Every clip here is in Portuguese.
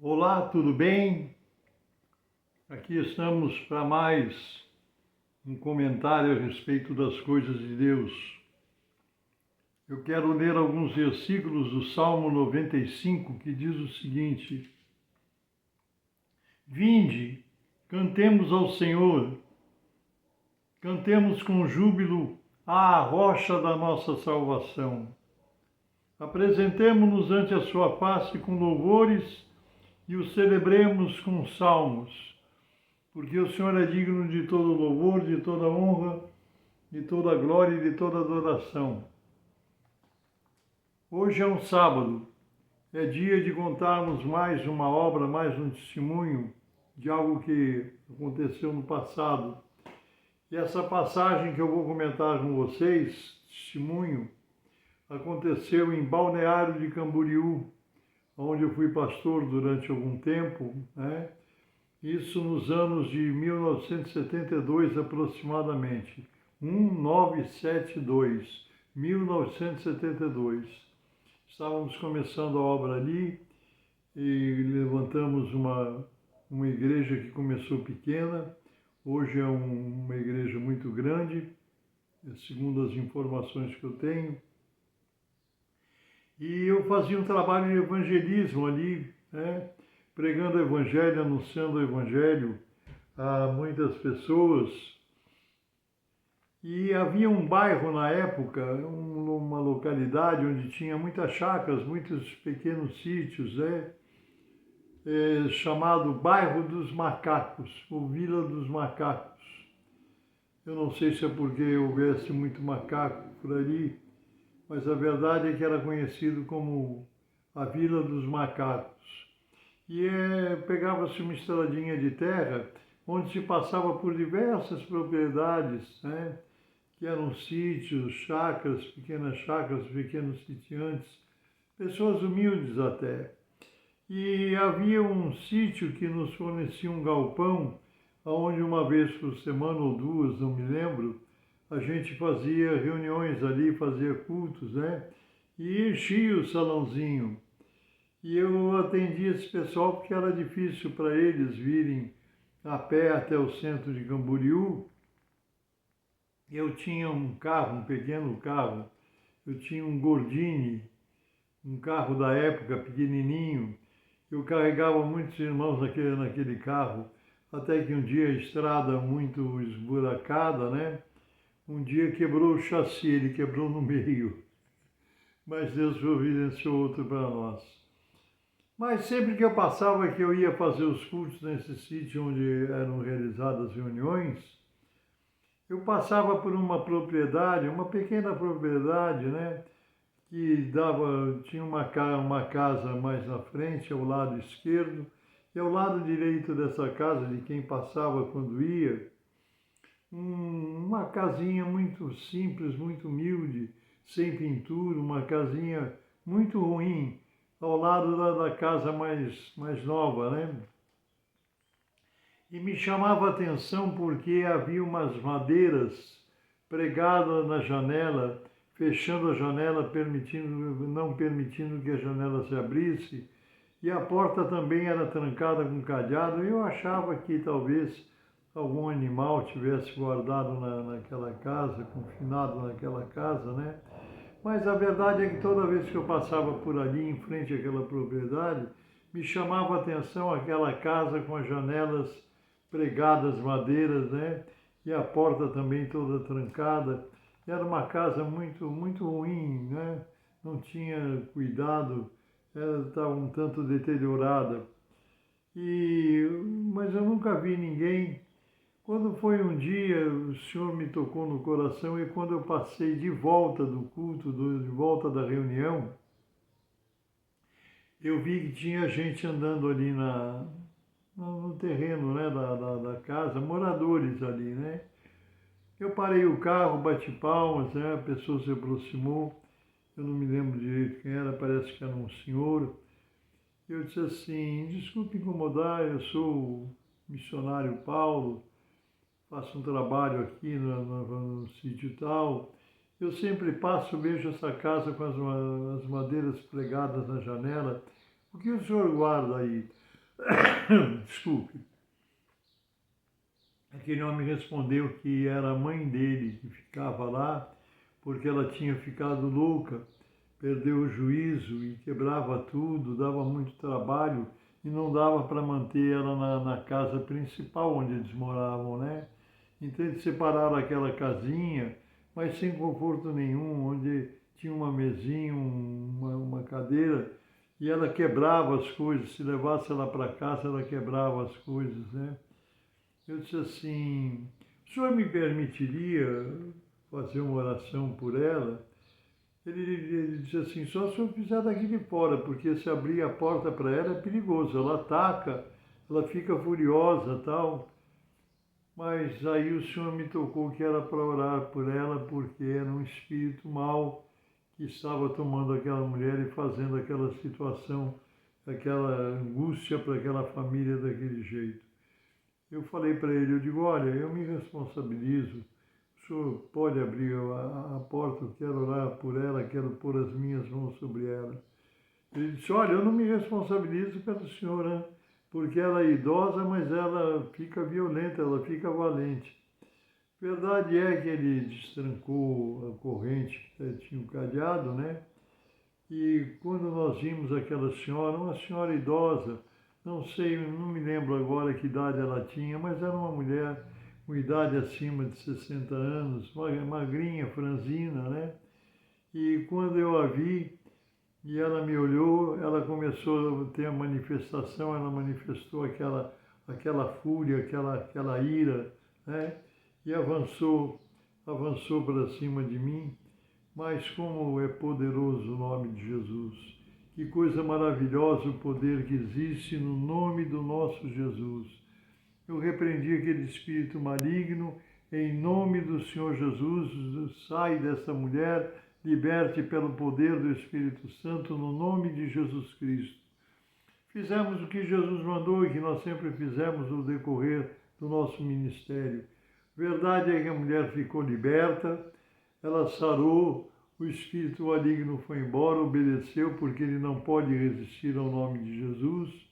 Olá, tudo bem? Aqui estamos para mais um comentário a respeito das coisas de Deus. Eu quero ler alguns versículos do Salmo 95, que diz o seguinte: Vinde, cantemos ao Senhor, cantemos com júbilo à rocha da nossa salvação. Apresentemo-nos ante a sua face com louvores e o celebremos com salmos. Porque o Senhor é digno de todo louvor, de toda honra, de toda glória e de toda adoração. Hoje é um sábado, é dia de contarmos mais uma obra, mais um testemunho de algo que aconteceu no passado. E essa passagem que eu vou comentar com vocês, testemunho, aconteceu em Balneário de Camboriú, onde eu fui pastor durante algum tempo, né? Isso nos anos de 1972 aproximadamente, 1972. Estávamos começando a obra ali e levantamos uma igreja que começou pequena, hoje é uma igreja muito grande, segundo as informações que eu tenho. E eu fazia um trabalho de evangelismo ali, né? Pregando o evangelho, anunciando o evangelho a muitas pessoas. E havia um bairro na época, uma localidade onde tinha muitas chácaras, muitos pequenos sítios, chamado Bairro dos Macacos, ou Vila dos Macacos. Eu não sei se é porque houvesse muito macaco por ali, mas a verdade é que era conhecido como a Vila dos Macacos. E pegava-se uma estradinha de terra, onde se passava por diversas propriedades, né? Que eram sítios, chácaras, pequenos sitiantes, pessoas humildes até. E havia um sítio que nos fornecia um galpão, onde uma vez por semana ou duas, não me lembro, a gente fazia reuniões ali, fazia cultos, né? E enchia o salãozinho. E eu atendia esse pessoal porque era difícil para eles virem a pé até o centro de Camboriú. Eu tinha um carro, um pequeno carro, eu tinha um Gordini, um carro da época pequenininho. Eu carregava muitos irmãos naquele carro, até que um dia a estrada muito esburacada, né? Um dia quebrou o chassi, ele quebrou no meio. Mas Deus providenciou outro para nós. Mas sempre que eu passava, que eu ia fazer os cultos nesse sítio onde eram realizadas reuniões, eu passava por uma pequena propriedade, né, que tinha uma casa mais na frente, ao lado esquerdo, e ao lado direito dessa casa, de quem passava quando ia, uma casinha muito simples, muito humilde, sem pintura, uma casinha muito ruim, ao lado da casa mais nova, né? E me chamava a atenção porque havia umas madeiras pregadas na janela, fechando a janela, não permitindo que a janela se abrisse, e a porta também era trancada com cadeado. Eu achava que talvez algum animal tivesse guardado naquela casa, confinado naquela casa, né? Mas a verdade é que toda vez que eu passava por ali, em frente àquela propriedade, me chamava a atenção aquela casa com as janelas pregadas, madeiras, né? E a porta também toda trancada. Era uma casa muito ruim, né? Não tinha cuidado, estava um tanto deteriorada. Mas eu nunca vi ninguém. Quando foi um dia, o Senhor me tocou no coração e quando eu passei de volta do culto, de volta da reunião, eu vi que tinha gente andando ali no terreno, né, da casa, moradores ali, né? Eu parei o carro, bati palmas, né? A pessoa se aproximou, eu não me lembro direito quem era, parece que era um senhor. Eu disse assim: desculpe incomodar, eu sou o missionário Paulo, faço um trabalho aqui no sítio tal. Eu sempre passo, vejo essa casa com as madeiras pregadas na janela. O que o senhor guarda aí? Desculpe. Aquele homem respondeu que era a mãe dele que ficava lá, porque ela tinha ficado louca, perdeu o juízo e quebrava tudo, dava muito trabalho e não dava para manter ela na casa principal onde eles moravam, né? Então eles separaram aquela casinha, mas sem conforto nenhum, onde tinha uma mesinha, uma cadeira, e ela quebrava as coisas. Se levasse ela para casa, ela quebrava as coisas, né? Eu disse assim, o senhor me permitiria fazer uma oração por ela? Ele disse assim, só se eu fizer daqui de fora, porque se abrir a porta para ela é perigoso, ela ataca, ela fica furiosa tal. Mas aí o Senhor me tocou que era para orar por ela, porque era um espírito mau que estava tomando aquela mulher e fazendo aquela situação, aquela angústia para aquela família daquele jeito. Eu falei para ele, eu digo, olha, eu me responsabilizo, o senhor pode abrir a porta, eu quero orar por ela, quero pôr as minhas mãos sobre ela. Ele disse, olha, eu não me responsabilizo pelo senhor, né? Porque ela é idosa, mas ela fica violenta, ela fica valente. Verdade é que ele destrancou a corrente que tinha o cadeado, né? E quando nós vimos aquela senhora, uma senhora idosa, não sei, não me lembro agora que idade ela tinha, mas era uma mulher com idade acima de 60 anos, magrinha, franzina, né? E quando eu a vi, e ela me olhou, ela começou a ter a manifestação, ela manifestou aquela fúria, aquela ira, né? E avançou para cima de mim. Mas como é poderoso o nome de Jesus. Que coisa maravilhosa o poder que existe no nome do nosso Jesus. Eu repreendi aquele espírito maligno, em nome do Senhor Jesus, sai dessa mulher, liberte pelo poder do Espírito Santo, no nome de Jesus Cristo. Fizemos o que Jesus mandou e que nós sempre fizemos no decorrer do nosso ministério. Verdade é que a mulher ficou liberta, ela sarou, o espírito maligno foi embora, obedeceu, porque ele não pode resistir ao nome de Jesus.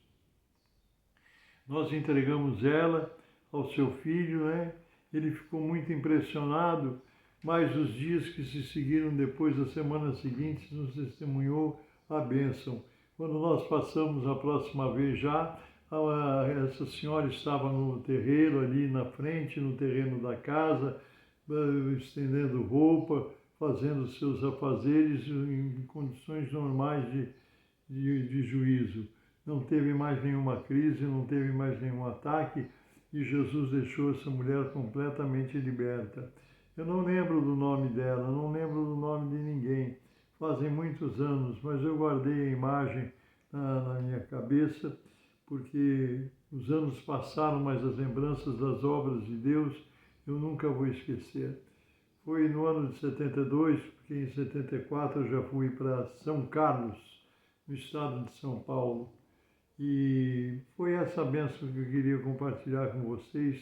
Nós entregamos ela ao seu filho, né? Ele ficou muito impressionado, mas os dias que se seguiram depois, das semanas seguintes, nos testemunhou a bênção. Quando nós passamos a próxima vez já, essa senhora estava no terreiro ali na frente, no terreno da casa, estendendo roupa, fazendo seus afazeres em condições normais de juízo. Não teve mais nenhuma crise, não teve mais nenhum ataque e Jesus deixou essa mulher completamente liberta. Eu não lembro do nome dela, não lembro do nome de ninguém. Fazem muitos anos, mas eu guardei a imagem na minha cabeça, porque os anos passaram, mas as lembranças das obras de Deus eu nunca vou esquecer. Foi no ano de 72, porque em 74 eu já fui para São Carlos, no estado de São Paulo. E foi essa bênção que eu queria compartilhar com vocês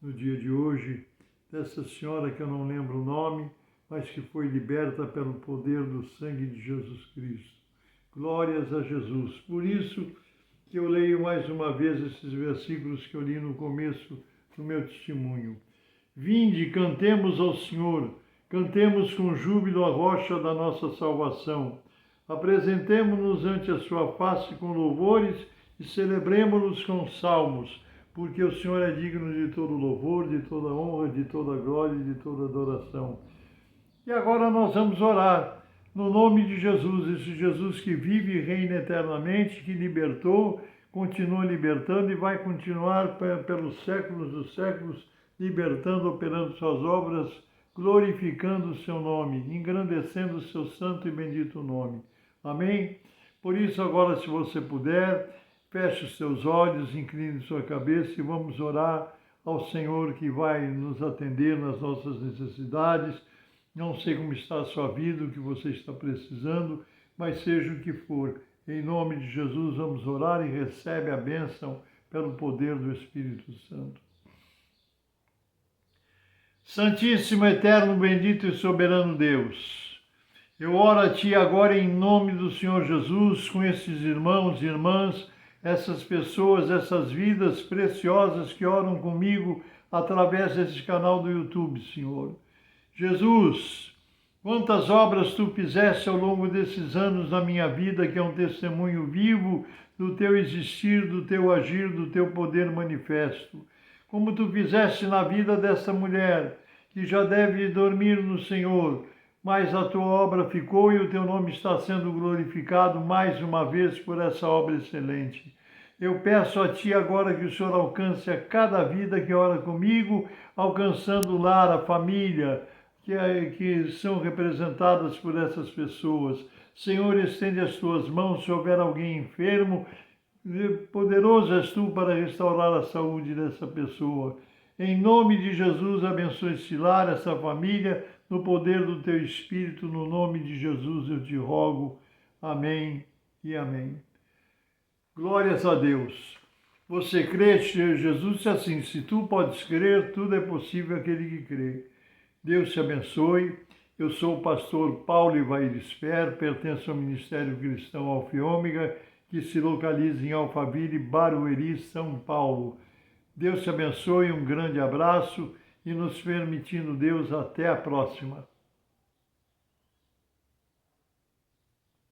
no dia de hoje, dessa senhora que eu não lembro o nome, mas que foi liberta pelo poder do sangue de Jesus Cristo. Glórias a Jesus. Por isso que eu leio mais uma vez esses versículos que eu li no começo do meu testemunho. Vinde, cantemos ao Senhor, cantemos com júbilo a rocha da nossa salvação. Apresentemo-nos ante a sua face com louvores e celebremo-nos com salmos, porque o Senhor é digno de todo louvor, de toda honra, de toda glória e de toda adoração. E agora nós vamos orar no nome de Jesus, esse Jesus que vive e reina eternamente, que libertou, continua libertando e vai continuar pelos séculos dos séculos, libertando, operando suas obras, glorificando o seu nome, engrandecendo o seu santo e bendito nome. Amém? Por isso, agora, se você puder, feche os seus olhos, incline sua cabeça e vamos orar ao Senhor que vai nos atender nas nossas necessidades. Não sei como está a sua vida, o que você está precisando, mas seja o que for, em nome de Jesus, vamos orar e recebe a bênção pelo poder do Espírito Santo. Santíssimo, eterno, bendito e soberano Deus, eu oro a Ti agora em nome do Senhor Jesus, com esses irmãos e irmãs, essas pessoas, essas vidas preciosas que oram comigo através desse canal do YouTube, Senhor. Jesus, quantas obras tu fizeste ao longo desses anos na minha vida, que é um testemunho vivo do teu existir, do teu agir, do teu poder manifesto. Como tu fizeste na vida dessa mulher, que já deve dormir no Senhor, mas a tua obra ficou e o teu nome está sendo glorificado mais uma vez por essa obra excelente. Eu peço a Ti agora que o Senhor alcance a cada vida que ora comigo, alcançando o lar, a família, que são representadas por essas pessoas. Senhor, estende as Tuas mãos se houver alguém enfermo, poderoso és Tu para restaurar a saúde dessa pessoa. Em nome de Jesus, abençoe esse lar, essa família, no poder do Teu Espírito, no nome de Jesus eu te rogo. Amém e amém. Glórias a Deus. Você crê, Jesus disse assim, se tu podes crer, tudo é possível aquele que crê. Deus te abençoe. Eu sou o pastor Paulo Ivair Sper, pertenço ao Ministério Cristão Alfa e Ômega, que se localiza em Alphaville, Barueri, São Paulo. Deus te abençoe, um grande abraço e nos permitindo Deus, até a próxima.